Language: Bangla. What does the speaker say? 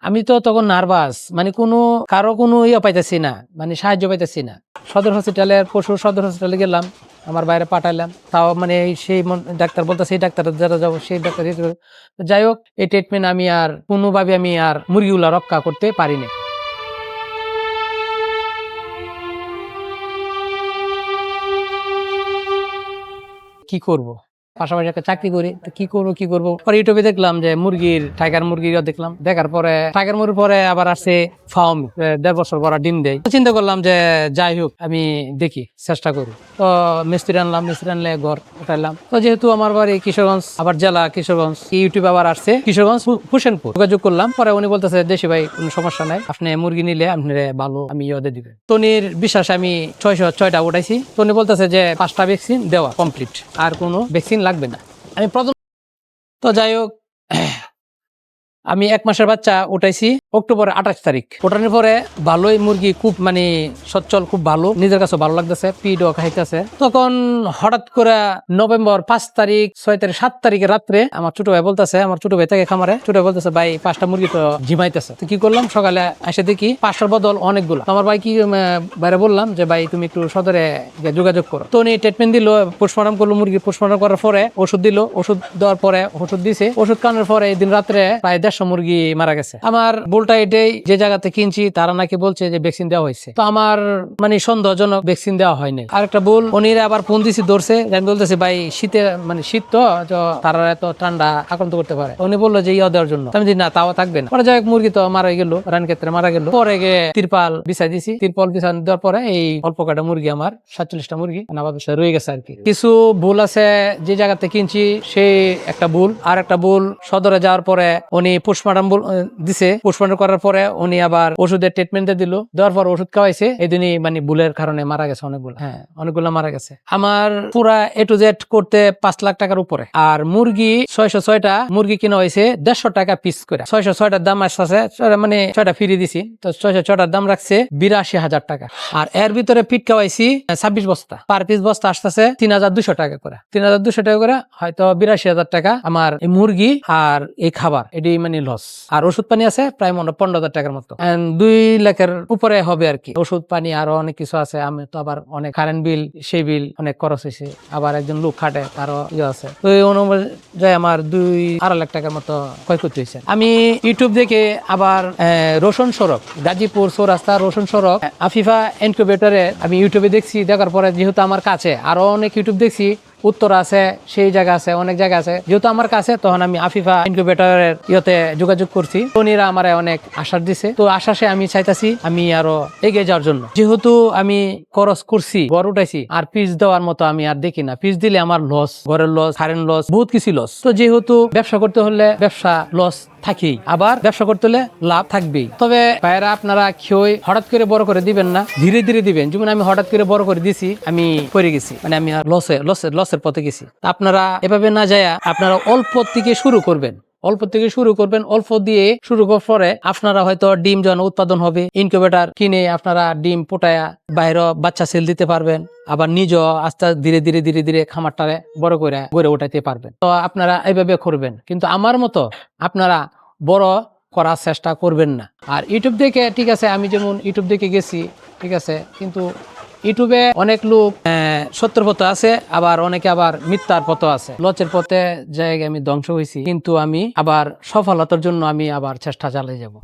আমি তো তখন নার্ভাস, মানে কারো কোনো পাইতেছি না, মানে সাহায্য পাইতেছি না। সদর হসপিটালে গেলাম, আমার বাইরে পাঠাইলাম, তাও মানে সেই ডাক্তার বলতে সেই ডাক্তার যারা যাবো সেই ডাক্তার। যাই হোক, এই ট্রিটমেন্ট আমি আর কোনোভাবে আমি আর মুরগিগুলা রক্ষা করতে পারিনি। কি করব, পাশাপাশি একটা চাকরি করি, কি করব পরে ইউটিউবে দেখলাম যে টাইগার মুরগির দেখলাম, দেখার পরে টাইগার মুরগির পরে আবার আসছে ফার্ম, 1.5 বছর পর ডিম দেয়। চিন্তা করলাম যে যাই হোক আমি দেখি, চেষ্টা করি। তো মিস্ত্রি আনলে ঘর উঠাইলাম। তো যেহেতু আমার বাড়ি কিশোরগঞ্জ, আবার জেলা কিশোরগঞ্জ, ইউটিউব আবার আসছে কিশোরগঞ্জ হোসেনপুর, যোগাযোগ করলাম। পরে উনি বলতেছে দেশি ভাই কোনো সমস্যা নাই, আপনি মুরগি নিলে আপনি ভালো আমি ইয়ে দিবে। তনির বিশ্বাস আমি 606টা উঠাইছি। তনি বলতেছে যে 5টা ভ্যাকসিন দেওয়া কমপ্লিট, আর কোনো ভ্যাকসিন লাগবে না। আমি প্রথম তো যাই হোক, আমি 1 মাসের বাচ্চা উঠাইছি অক্টোবর 28 তারিখ। ওঠানোর পরে ভালোই মুরগি, খুব মানে সচ্ছল, খুব ভালো, নিজের কাছে ভালো লাগতেছে, পিডও খাইতেছে। তখন হঠাৎ করে নভেম্বর 5 তারিখ 6 তারিখ 7 তারিখে রাত্রে আমার ছোট ভাই বলতেছে, আমার ছোট ভাই থেকে খামারে, ছোট ভাই বলতেছে ভাই 5টা মুরগি তো ঝিমাইতেছে। তো কি করলাম, সকালে এসে দেখি 5টার বদল অনেকগুলো। আমার ভাই কি বাইরে বললাম যে ভাই তুমি একটু সদরে যোগাযোগ করো। তো উনি ট্রিটমেন্ট দিল, পোস্টমর্টম করলো, মুরগি পোস্টমর্টম করার পরে ওষুধ দিল, ওষুধ দেওয়ার পরে ওষুধ দিছে, ওষুধ খাওয়ানোর পরে এই দিন রাত্রে প্রায় 150 মুরগি মারা গেছে। আমার ভুলটা এটাই, যে জায়গাতে কিনছি তারা নাকি বলছে যে ভ্যাকসিন দেওয়া হয়েছে, তো আমার মানে সন্দেহজনক ভ্যাকসিন দেওয়া হয়নি। আরেকটা ভুল, উনি আবার ফোন দিছি ধরছে, আমি বলতেছি ভাই শীতে মানে শীত তো তারা এত ঠান্ডা আক্রান্ত করতে পারে। উনি বললো যে ইয়া দেওয়ার জন্য, আমি না তাও থাকবে না। পরে যাই হোক, মুরগি তো মারা গেল, রান ক্ষেত্রে মারা গেল। পরে গিয়ে তিরপাল বিছাই দিছি, তিরপাল বিছাই দেওয়ার পরে এই অল্প কটা মুরগি, আমার 47টা মুরগি আমার বাসায় রয়ে গেছে আর কি। কিছু ভুল আছে, যে জায়গাতে কিনছি সেই একটা ভুল। আর একটা ভুল, সদরে যাওয়ার পরে উনি পোস্টমর্টম দিছে, পোস্টমর্টম করার পরে উনি আবার ওষুধের ট্রিটমেন্ট দিল, দেওয়ার পর ওষুধ খাওয়াইছে, এই দিনই মানে ভুলের কারণে মারা গেছে অনেকগুলো। হ্যাঁ, অনেকগুলো মারা গেছে। আমার পুরা A to Z করতে 5 লাখ টাকার উপরে। আর মুরগি 606টা মুরগি কিনা হয়েছে 150 টাকা পিস করে। 606টার দাম আসছে, মানে 6টা ফ্রি দিছি, তো 606টার দাম রাখছে 82,000 টাকা। আর এর ভিতরে ফিট খাওয়াইছি 26 বস্তা, পার পিস বস্তা আসতেছে 3200 টাকা করে। 3200 টাকা করে, হয়তো 82,000 টাকা আমার এই মুরগি আর এই খাবার, এটি মানে লস। আর ওষুধ পানি আছে প্রায় 15,000 টাকার মতো, 2 লাখের উপরে হবে আর কি। ওষুধ পানি আরো অনেক কিছু আছে। আমি তো আবার অনেক কারেন্ট বিল, সেই বিল অনেক খরচ হয়েছে। আবার একজন লোক খাটে, তারও ইয়ে আছে। তো এই অনুযায়ী আমার 2-2.5 লাখ টাকার মতো ক্ষয়ক্ষতি হয়েছে। আমি ইউটিউব দেখে আবার রোশন সড়ক, গাজীপুর চৌরাস্তা রোশন সড়ক আফিফা ইনকিউবেটরে আমি ইউটিউবে দেখছি। দেখার পরে যেহেতু আমার কাছে আরো অনেক ইউটিউব দেখছি, উত্তর আছে, সেই জায়গা আছে, অনেক জায়গা আছে, যেহেতু আমার কাছে, তখন আমি আফিফা ইনকিউবেটরের ইয়েতে যোগাযোগ করছি। উনিরা আমার অনেক আশ্বাস দিছে। তো আশ্বাসে আমি চাইতাছি আমি আরো এগিয়ে যাওয়ার জন্য। যেহেতু আমি খরচ করছি, ঘর উঠাইছি, আর পিস দেওয়ার মতো আমি আর দেখি না। পিস দিলে আমার লস, ঘরের লস, কারেন্ট লস, বহুত কিছু লস। তো যেহেতু ব্যবসা করতে হলে ব্যবসা লস থাকেই, আবার ব্যবসা করতে হলে লাভ থাকবেই। তবে ভাইরা, আপনারা কেউ হঠাৎ করে বড় করে দিবেন না, ধীরে ধীরে দিবেন। যেমন আমি হঠাৎ করে বড় করে দিছি, আমি পড়ে গেছি, মানে আমি লসের পথে গেছি। আপনারা এভাবে না যায়, আপনারা অল্প থেকে শুরু করবেন, অল্প দিয়ে শুরু করার পরে আপনারা হয়তো ডিম যখন উৎপাদন হবে, ইনকিউবেটর কিনে আপনারা ডিম পোটায়া বাইরে বাচ্চা সেল দিতে পারবেন। আবার নিজেও আস্তে ধীরে ধীরে খামারটারে বড় করে গড়ে উঠাইতে পারবেন। তো আপনারা এইভাবে করবেন, কিন্তু আমার মতো আপনারা বড় করার চেষ্টা করবেন না। আর ইউটিউব দেখে, ঠিক আছে, আমি যেমন ইউটিউব দেখে গেছি, ঠিক আছে, কিন্তু ইউটিউবে অনেক লোক সত্যের পথে আছে, আবার অনেকে আবার মিথ্যার পথে আছে। লচের পথে জায়গায় আমি ধ্বংস হয়েছি, কিন্তু আমি আবার সফলতার জন্য আমি আবার চেষ্টা চালিয়ে যাব।